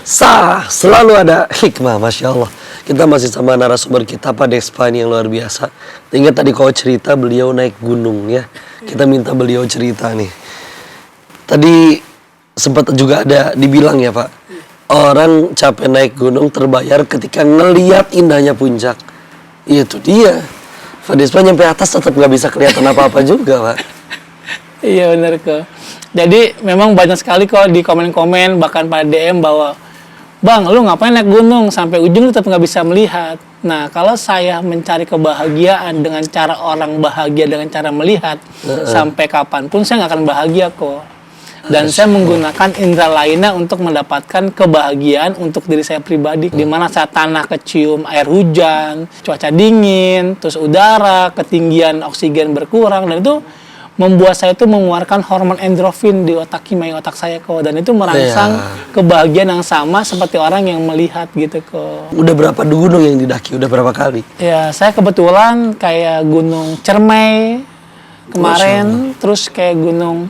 Selalu ada hikmah, Masya Allah. Kita masih sama narasumber kita, Pak Despa yang luar biasa. Ingat tadi kau cerita beliau naik gunung ya. Kita minta beliau cerita nih. Tadi sempat juga ada dibilang ya Pak, orang capek naik gunung terbayar ketika ngeliat indahnya puncak. Itu dia. Pak Despa nyampe atas tetap nggak bisa kelihatan apa-apa juga Pak. Iya benar kok. Jadi memang banyak sekali kok di komen-komen bahkan pada DM bahwa Bang, lu ngapain naik gunung sampai ujung lu tetap nggak bisa melihat. Nah, kalau saya mencari kebahagiaan dengan cara orang bahagia dengan cara melihat, sampai kapanpun saya nggak akan bahagia kok. Dan saya menggunakan indera lainnya untuk mendapatkan kebahagiaan untuk diri saya pribadi. Di mana saat tanah kecium air hujan, cuaca dingin, terus udara, ketinggian oksigen berkurang, dan itu membuat saya itu mengeluarkan hormon endorfin di otak kimia otak saya kok, dan itu merangsang kebahagiaan yang sama seperti orang yang melihat gitu kok. Udah berapa gunung yang didaki? Udah berapa kali? Ya saya kebetulan kayak Gunung Cermai kemarin, terus kayak Gunung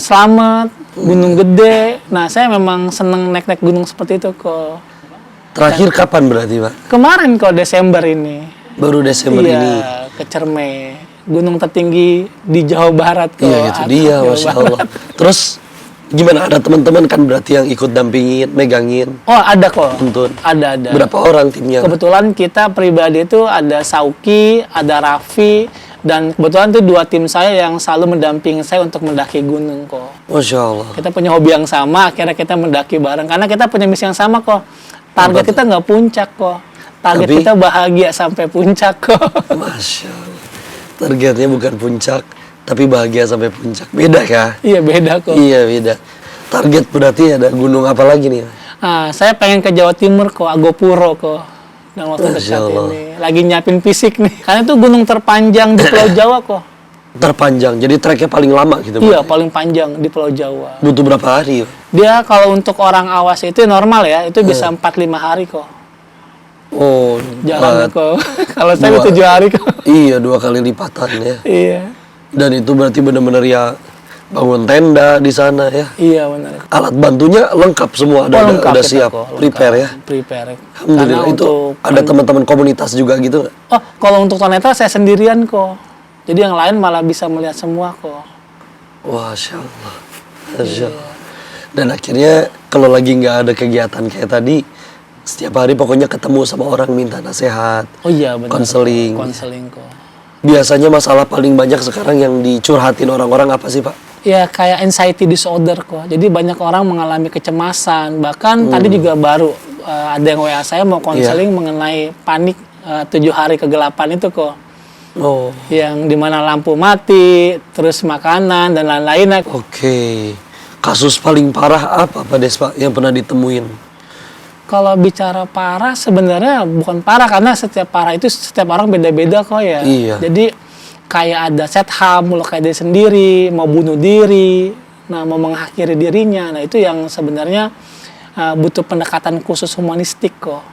Slamet, Gunung Gede. Nah saya memang seneng naik-naik gunung seperti itu kok. Terakhir kapan berarti Pak? Kemarin kok Desember ini. Baru Desember ini. Iya, ke Cermai. Gunung tertinggi di Jawa Barat kok. Iya itu dia, Masya Allah. Terus gimana, ada teman-teman kan berarti yang ikut dampingin, megangin? Oh ada kok. Tuntun. Ada. Berapa orang timnya? Kebetulan kita pribadi itu ada Sauki, ada Raffi, dan kebetulan itu 2 tim saya yang selalu mendampingi saya untuk mendaki gunung kok. Masya Allah. Kita punya hobi yang sama, akhirnya kita mendaki bareng. Karena kita punya misi yang sama kok. Target kita nggak puncak kok. Target kita bahagia sampai puncak kok. Masya Allah. Targetnya bukan puncak, tapi bahagia sampai puncak. Beda ya? Iya beda kok. Iya beda. Target berarti ada gunung apa lagi nih? Nah, saya pengen ke Jawa Timur kok, Agopuro kok. Dan waktu dekat ini lagi nyiapin fisik nih. Karena itu gunung terpanjang di Pulau Jawa kok. Terpanjang, jadi treknya paling lama gitu? Iya, paling panjang di Pulau Jawa. Butuh berapa hari? Dia kalau untuk orang awas itu normal ya, itu bisa 4-5 hari kok. Oh, jalan kok. Kalau saya 7 hari kok. Iya, 2 kali lipatan ya. Iya. Dan itu berarti benar-benar ya bangun tenda di sana ya. Iya benar. Alat bantunya lengkap semua, ada siap, kok, prepare ya. Prepare. Alhamdulillah. Itu ada teman-teman komunitas juga gitu nggak? Oh, kalau untuk tunanetra saya sendirian kok. Jadi yang lain malah bisa melihat semua kok. Wah, Masya Allah. Masya Allah. Dan akhirnya kalau lagi nggak ada kegiatan kayak tadi, setiap hari pokoknya ketemu sama orang minta nasihat. Oh iya benar. Konseling. Konseling kok. Biasanya masalah paling banyak sekarang yang dicurhatin orang-orang apa sih Pak? Ya kayak anxiety disorder kok. Jadi banyak orang mengalami kecemasan. Bahkan tadi juga baru ada yang WA saya mau konseling mengenai panik 7 hari kegelapan itu kok. Oh. Yang dimana lampu mati, terus makanan dan lain-lain. Oke. Kasus paling parah apa Pak Despa yang pernah ditemuin? Kalau bicara parah sebenarnya bukan parah, karena setiap parah itu setiap orang beda-beda kok ya. Iya. Jadi kayak ada self-harm, melukai diri sendiri, mau bunuh diri, nah mau mengakhiri dirinya. Nah itu yang sebenarnya butuh pendekatan khusus humanistik kok.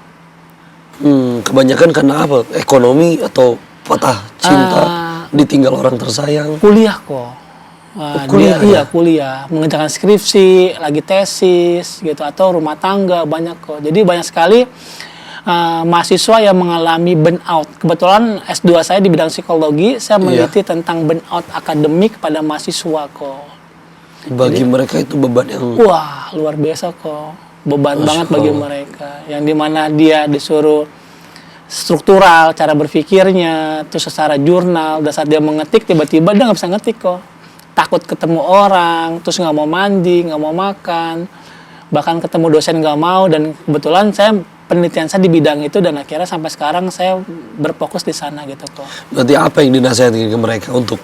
Kebanyakan karena apa? Ekonomi atau patah cinta, ditinggal orang tersayang? Kuliah kok. Kuliah, iya kuliah, mengerjakan skripsi, lagi tesis gitu, atau rumah tangga banyak kok. Jadi banyak sekali mahasiswa yang mengalami burnout. Kebetulan S2 saya di bidang psikologi, saya meneliti tentang burnout akademik pada mahasiswa kok. Bagi mereka itu beban yang wah luar biasa kok, beban banget bagi mereka. Yang dimana dia disuruh struktural cara berpikirnya, terus secara jurnal, dan saat dia mengetik tiba-tiba dia nggak bisa ngetik kok. Takut ketemu orang, terus nggak mau mandi, nggak mau makan, bahkan ketemu dosen nggak mau. Dan kebetulan saya penelitian saya di bidang itu, dan akhirnya sampai sekarang saya berfokus di sana gitu kok. Berarti apa yang dinasihatin ke mereka untuk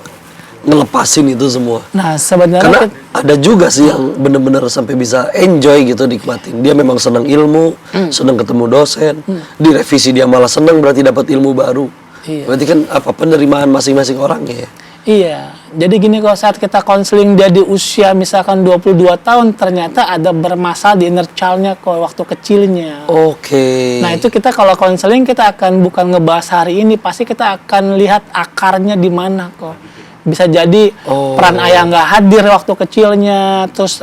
ngelepasin itu semua? Nah sebenarnya karena ada juga sih yang benar-benar sampai bisa enjoy gitu, nikmatin. Dia memang senang ilmu, senang ketemu dosen, di revisi dia malah senang, berarti dapat ilmu baru. Iya. Berarti kan apa penerimaan masing-masing orangnya ya. Iya, jadi gini kok, saat kita konseling dia di usia misalkan 22 tahun, ternyata ada bermasalah di inner child-nya kok, waktu kecilnya. Oke. Nah itu kita kalau konseling kita akan bukan ngebahas hari ini, pasti kita akan lihat akarnya di mana kok. Bisa jadi peran ayah nggak hadir waktu kecilnya, terus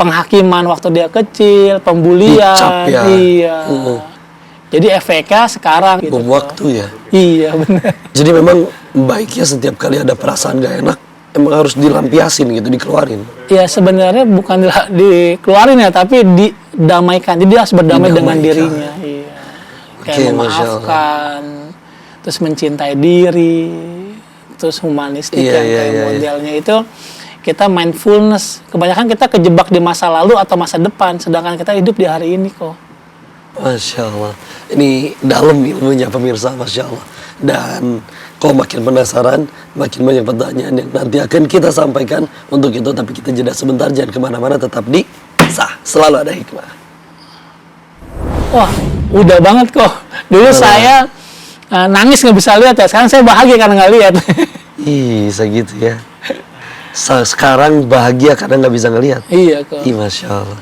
penghakiman waktu dia kecil, pembulian, Dicap ya. iya. Jadi efeknya sekarang gitu. Bom waktu ya. Iya benar. Jadi memang baiknya setiap kali ada perasaan gak enak, emang harus dilampiasin gitu, dikeluarin. Ya sebenarnya bukan dikeluarin ya, tapi didamaikan. Jadi dia harus berdamai dengan Didamaikan. dirinya. Iya. Kayak Oke, Masya memaafkan, terus mencintai diri, terus humanistik Iya, yang iya, kayak iya, modelnya itu kita mindfulness. Kebanyakan kita kejebak di masa lalu atau masa depan, sedangkan kita hidup di hari ini kok. Masya Allah. Ini dalam ilmunya pemirsa, Masya Allah. Dan kalau makin penasaran, makin banyak pertanyaan yang nanti akan kita sampaikan. Untuk itu, tapi kita jeda sebentar, jangan kemana-mana, tetap di Sah, selalu ada hikmah. Wah, udah banget kok. Dulu saya nangis nggak bisa lihat ya, sekarang saya bahagia karena nggak lihat. Ih, segitu ya. Sekarang bahagia karena nggak bisa ngelihat. Iya kok. Ih, Masya Allah.